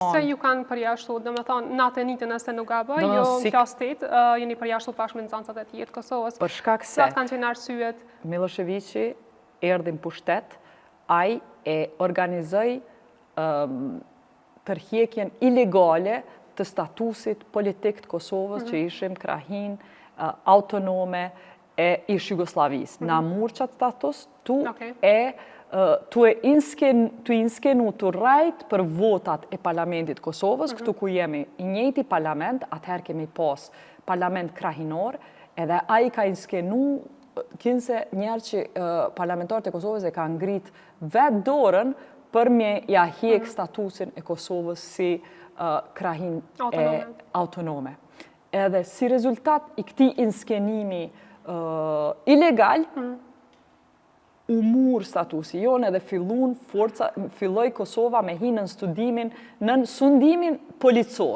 Se ju kanë përjashtu, dhe me thonë, natë e nitë nëse nuk gabë, jo në klas 8, jeni përjashtu bashkë me nxënësat e tjerë të Kosovës. Për shkak se Cilat kanë qenë arsyet? Miloševiqi erdhi në pushtet, ai e organizoi tërheqjen ilegale të statusit politik të Kosovës, që ishim krahin autonome e ish Jugosllavisë. Na murë qatë status, tu e inskenu të rajt për votat e Parlamentit Kosovës, këtu ku jemi i njëjti parlament, atëherë kemi pas parlament krahinor, edhe a i ka inskenu 15 njerë që parlamentarët e Kosovës e ka ngrit vetë dorën për me ja hjek statusin e Kosovës si krahin autonome. Edhe si rezultat i këti inskenimi ilegal, u mur statusi jonë edhe filloi Kosova me hinë në studimin, në sundimin policor.